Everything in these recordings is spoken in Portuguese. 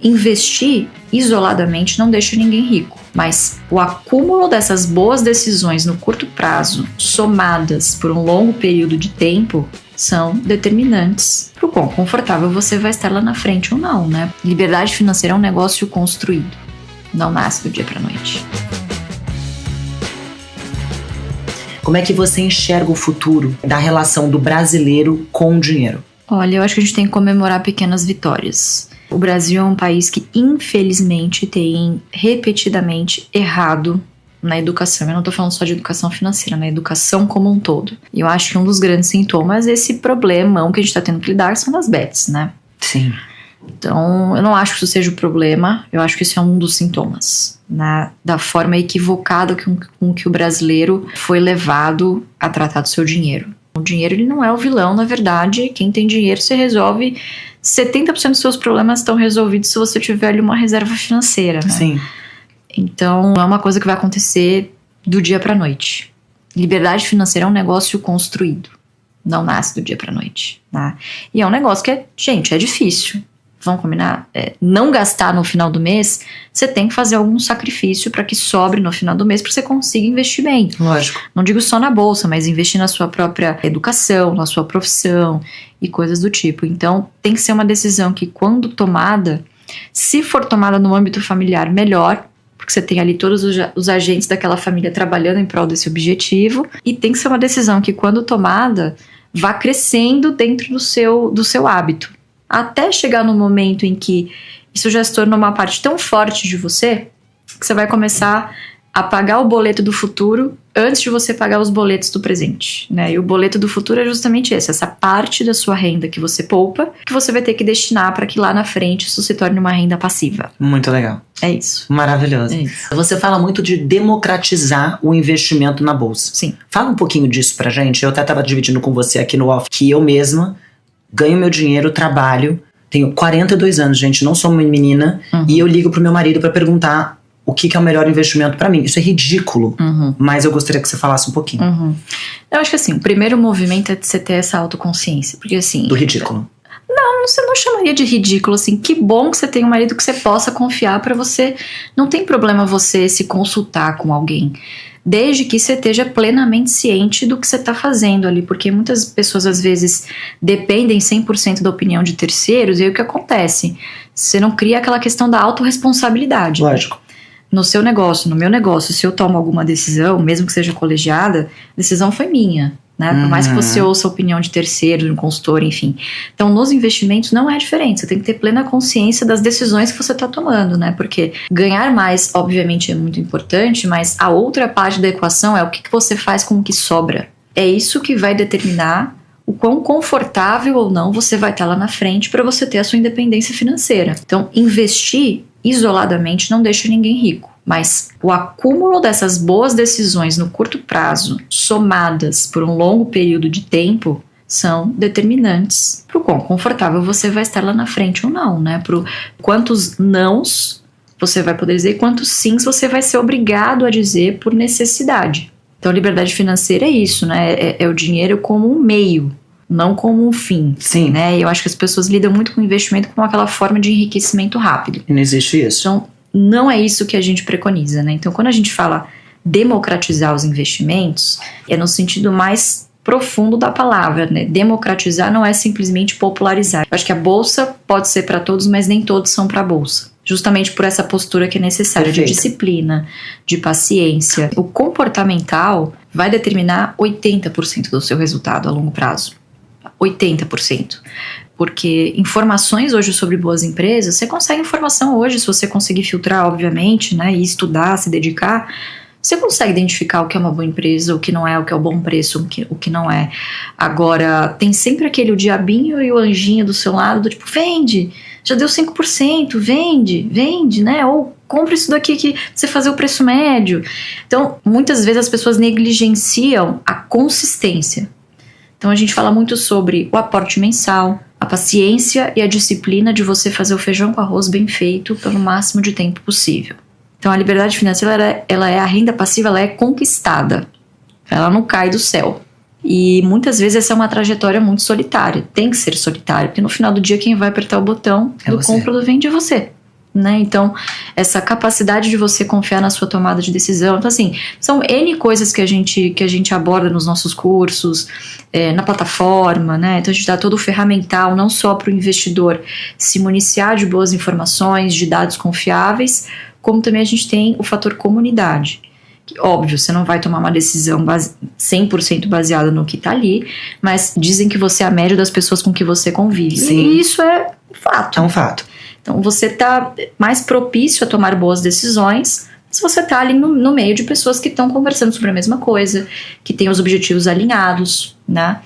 Investir isoladamente não deixa ninguém rico, mas o acúmulo dessas boas decisões no curto prazo, somadas por um longo período de tempo, são determinantes para o quão confortável você vai estar lá na frente ou não, né? Liberdade financeira é um negócio construído, não nasce do dia para a noite. Como é que você enxerga o futuro da relação do brasileiro com o dinheiro? Olha, eu acho que a gente tem que comemorar pequenas vitórias. O Brasil é um país que, infelizmente, tem repetidamente errado na educação. Eu não estou falando só de educação financeira, na educação como um todo. E eu acho que um dos grandes sintomas desse problemão que a gente está tendo que lidar são as bets, né? Sim. Então, eu não acho que isso seja o problema, eu acho que isso é um dos sintomas, né, da forma equivocada com que o brasileiro foi levado a tratar do seu dinheiro. O dinheiro, ele não é o vilão, na verdade. Quem tem dinheiro, você resolve 70% dos seus problemas estão resolvidos se você tiver ali uma reserva financeira, né? Sim. Então, não é uma coisa que vai acontecer do dia para noite. Liberdade financeira é um negócio construído, não nasce do dia para noite, né? E é um negócio que, gente, é difícil. Vamos combinar? Não gastar no final do mês, você tem que fazer algum sacrifício para que sobre no final do mês para que você consiga investir bem. Lógico. Não digo só na bolsa, mas investir na sua própria educação, na sua profissão e coisas do tipo. Então, tem que ser uma decisão que, quando tomada, se for tomada no âmbito familiar, melhor, porque você tem ali todos os agentes daquela família trabalhando em prol desse objetivo, e tem que ser uma decisão que, quando tomada, vá crescendo dentro do seu hábito. Até chegar no momento em que isso já se torna uma parte tão forte de você que você vai começar a pagar o boleto do futuro antes de você pagar os boletos do presente, né? E o boleto do futuro é justamente essa parte da sua renda que você poupa, que você vai ter que destinar para que lá na frente isso se torne uma renda passiva. Muito legal. É isso. Maravilhoso. É isso. Você fala muito de democratizar o investimento na bolsa. Sim. Fala um pouquinho disso pra gente. Eu até estava dividindo com você aqui no off que eu mesma ganho meu dinheiro, trabalho, tenho 42 anos, gente, não sou uma menina, e eu ligo pro meu marido pra perguntar o que é o melhor investimento pra mim. Isso é ridículo, mas eu gostaria que você falasse um pouquinho. Eu acho que assim, o primeiro movimento é de você ter essa autoconsciência, porque assim... Do ridículo. Não, você não chamaria de ridículo, assim, que bom que você tem um marido que você possa confiar pra você, não tem problema você se consultar com alguém, desde que você esteja plenamente ciente do que você está fazendo ali, porque muitas pessoas às vezes dependem 100% da opinião de terceiros, e aí o que acontece? Você não cria aquela questão da autorresponsabilidade. Lógico. No seu negócio, no meu negócio, se eu tomo alguma decisão, mesmo que seja colegiada, a decisão foi minha, né? Por mais que você ouça a opinião de terceiros, de um consultor, enfim. Então, nos investimentos não é diferente. Você tem que ter plena consciência das decisões que você está tomando, né? Porque ganhar mais, obviamente, é muito importante, mas a outra parte da equação é o que você faz com o que sobra. É isso que vai determinar o quão confortável ou não você vai estar lá na frente para você ter a sua independência financeira. Então, investir isoladamente não deixa ninguém rico, mas o acúmulo dessas boas decisões no curto prazo, somadas por um longo período de tempo, são determinantes para o quão confortável você vai estar lá na frente ou não, né? Para quantos nãos você vai poder dizer e quantos sims você vai ser obrigado a dizer por necessidade. Então, liberdade financeira é isso, né? É o dinheiro como um meio, não como um fim. Sim. Né? E eu acho que as pessoas lidam muito com o investimento como aquela forma de enriquecimento rápido. E não existe isso. Então, não é isso que a gente preconiza, né? Então, quando a gente fala democratizar os investimentos, é no sentido mais profundo da palavra, né? Democratizar não é simplesmente popularizar. Eu acho que a bolsa pode ser para todos, mas nem todos são para a bolsa. Justamente por essa postura que é necessária. Perfeito. De disciplina, de paciência. O comportamental vai determinar 80% do seu resultado a longo prazo. 80%. Porque informações hoje sobre boas empresas, você consegue informação hoje, se você conseguir filtrar, obviamente, né, e estudar, se dedicar, você consegue identificar o que é uma boa empresa, o que não é, o que é o bom preço, o que não é. Agora, tem sempre aquele o diabinho e o anjinho do seu lado, do tipo, vende, já deu 5%, vende, né, ou compra isso daqui que você fazer o preço médio. Então, muitas vezes as pessoas negligenciam a consistência. Então, a gente fala muito sobre o aporte mensal, a paciência e a disciplina de você fazer o feijão com arroz bem feito pelo máximo de tempo possível. Então, a liberdade financeira, ela é a renda passiva, ela é conquistada. Ela não cai do céu. E muitas vezes essa é uma trajetória muito solitária. Tem que ser solitária, porque no final do dia quem vai apertar o botão do compra ou do vende é você. né? Então, essa capacidade de você confiar na sua tomada de decisão. Então, assim, são N coisas que a gente aborda nos nossos cursos, na plataforma, né? Então, a gente dá todo o ferramental, não só para o investidor se municiar de boas informações, de dados confiáveis, como também a gente tem o fator comunidade. Que, óbvio, você não vai tomar uma decisão 100% baseada no que está ali, mas dizem que você é a média das pessoas com que você convive. Sim. E isso é um fato. É um fato. Então, você está mais propício a tomar boas decisões se você está ali no meio de pessoas que estão conversando sobre a mesma coisa, que têm os objetivos alinhados, né?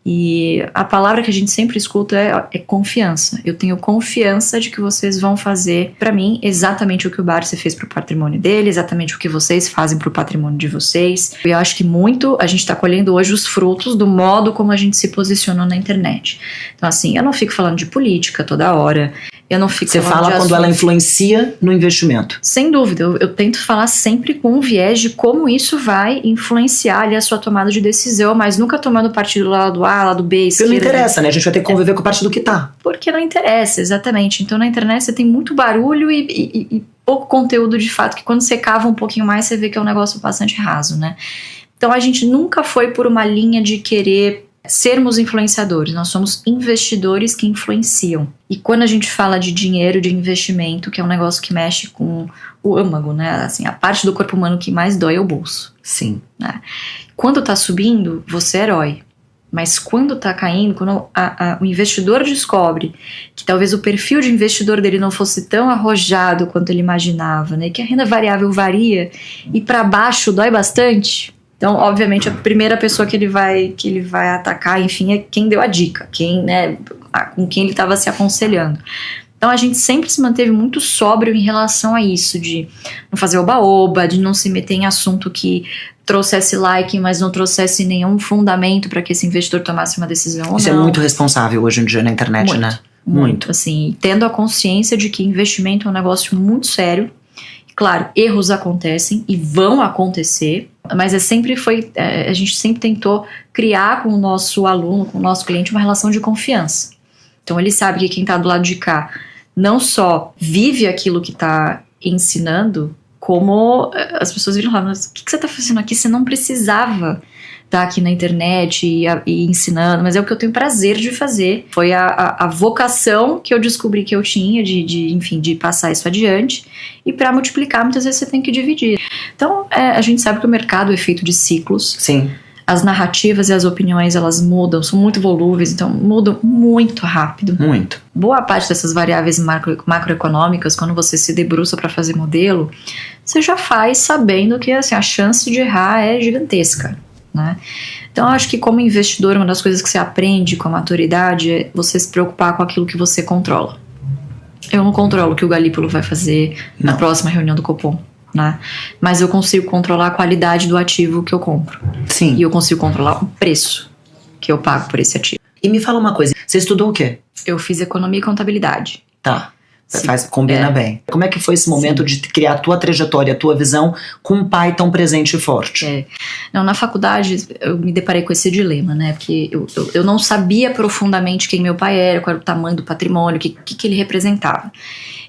E a palavra que a gente sempre escuta é confiança. Eu tenho confiança de que vocês vão fazer, para mim, exatamente o que o Barsi fez pro patrimônio dele, exatamente o que vocês fazem pro patrimônio de vocês. Eu acho que muito a gente está colhendo hoje os frutos do modo como a gente se posicionou na internet. Então, assim, eu não fico falando de política toda hora. Eu não fico Você falando fala de quando assuntos. ela influencia no investimento. Sem dúvida, eu tento falar sempre com um viés de como isso vai influenciar ali a sua tomada de decisão, mas nunca tomando partido lá do A, lá do B, Porque esquerda. não interessa, né? A gente vai ter que conviver com parte do que tá. Porque não interessa, exatamente. Então na internet você tem muito barulho e pouco conteúdo de fato, que quando você cava um pouquinho mais, você vê que é um negócio bastante raso, né? Então a gente nunca foi por uma linha de querer sermos influenciadores, nós somos investidores que influenciam. E quando a gente fala de dinheiro, de investimento, que é um negócio que mexe com o âmago, né? Assim, a parte do corpo humano que mais dói é o bolso. Sim. Né? Quando tá subindo, você é herói. Mas quando tá caindo, quando o investidor descobre que talvez o perfil de investidor dele não fosse tão arrojado quanto ele imaginava, né? Que a renda variável varia e para baixo dói bastante. Então, obviamente, a primeira pessoa que ele vai atacar, enfim, é quem deu a dica, né, com quem ele estava se aconselhando. Então, a gente sempre se manteve muito sóbrio em relação a isso, de não fazer oba-oba, de não se meter em assunto que trouxesse like, mas não trouxesse nenhum fundamento para que esse investidor tomasse uma decisão ou Isso não. é muito responsável hoje em dia na internet, Muito, né? Muito. Assim, tendo a consciência de que investimento é um negócio muito sério. Claro, erros acontecem e vão acontecer, mas a gente sempre tentou criar com o nosso aluno, com o nosso cliente, uma relação de confiança. Então ele sabe que quem está do lado de cá não só vive aquilo que está ensinando, como as pessoas viram lá, mas o que você está fazendo aqui? Você não precisava estar aqui na internet e ensinando, mas é o que eu tenho prazer de fazer. Foi a vocação que eu descobri que eu tinha de passar isso adiante. E para multiplicar, muitas vezes você tem que dividir. Então, a gente sabe que o mercado é feito de ciclos. Sim. As narrativas e as opiniões, elas mudam, são muito volúveis, então mudam muito rápido. Muito. Boa parte dessas variáveis macroeconômicas, quando você se debruça para fazer modelo, você já faz sabendo que assim, a chance de errar é gigantesca. Né? Então eu acho que como investidor, uma das coisas que você aprende com a maturidade é você se preocupar com aquilo que você controla. Eu não controlo o que o Galípolo vai fazer na próxima reunião do Copom, né? Mas eu consigo controlar a qualidade do ativo que eu compro. Sim. E eu consigo controlar o preço que eu pago por esse ativo. E me fala uma coisa, você estudou o quê? Eu fiz economia e contabilidade. Tá. Combina bem. Como é que foi esse momento de criar a tua trajetória, a tua visão com um pai tão presente e forte? Não, na faculdade eu me deparei com esse dilema, né? Porque eu não sabia profundamente quem meu pai era, qual era o tamanho do patrimônio, o que ele representava.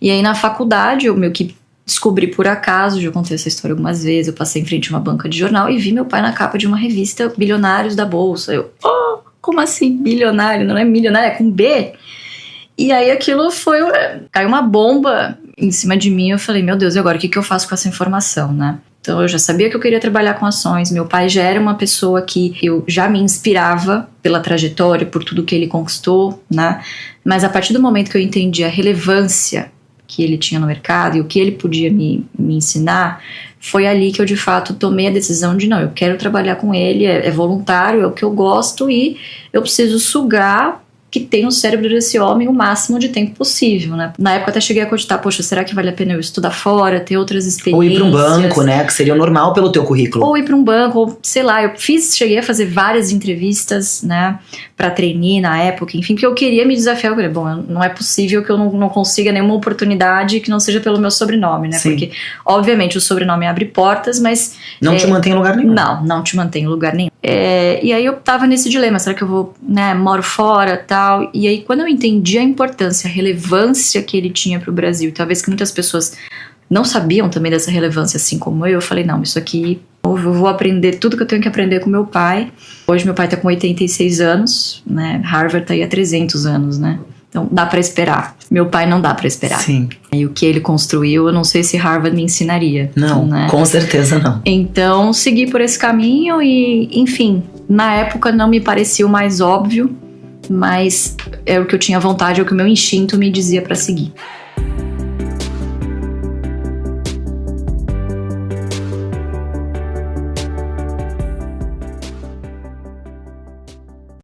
E aí na faculdade eu meio que descobri por acaso, já contei essa história algumas vezes, eu passei em frente a uma banca de jornal e vi meu pai na capa de uma revista Bilionários da Bolsa. Eu, como assim bilionário? Não é milionário, é com B? E aí aquilo caiu uma bomba em cima de mim, eu falei, meu Deus, e agora o que eu faço com essa informação, né? Então eu já sabia que eu queria trabalhar com ações, meu pai já era uma pessoa que eu já me inspirava pela trajetória, por tudo que ele conquistou, né? Mas a partir do momento que eu entendi a relevância que ele tinha no mercado e o que ele podia me ensinar, foi ali que eu de fato tomei a decisão de não, eu quero trabalhar com ele, é voluntário, é o que eu gosto e eu preciso sugar que tem no cérebro desse homem o máximo de tempo possível, né? Na época até cheguei a cogitar, poxa, será que vale a pena eu estudar fora, ter outras experiências? Ou ir para um banco, né? Que seria o normal pelo teu currículo. Ou ir para um banco, ou sei lá, cheguei a fazer várias entrevistas, né? Pra trainee na época, enfim, porque eu queria me desafiar. Eu falei, bom, não é possível que eu não consiga nenhuma oportunidade que não seja pelo meu sobrenome, né? Sim. Porque, obviamente, o sobrenome abre portas, mas... Não te mantém em lugar nenhum. Não te mantém em lugar nenhum. E aí eu tava nesse dilema, será que eu vou, né, moro fora, tal. E aí quando eu entendi a importância, a relevância que ele tinha pro Brasil, e talvez que muitas pessoas não sabiam também dessa relevância, assim como eu falei, não, isso aqui, eu vou aprender tudo que eu tenho que aprender com meu pai. Hoje meu pai tá com 86 anos, né, Harvard tá aí há 300 anos, né. Então dá pra esperar. Meu pai não dá pra esperar. Sim. E o que ele construiu, eu não sei se Harvard me ensinaria. Não, né? Com certeza não. Então segui por esse caminho e, enfim, na época não me parecia o mais óbvio, mas é o que eu tinha vontade, é o que o meu instinto me dizia pra seguir.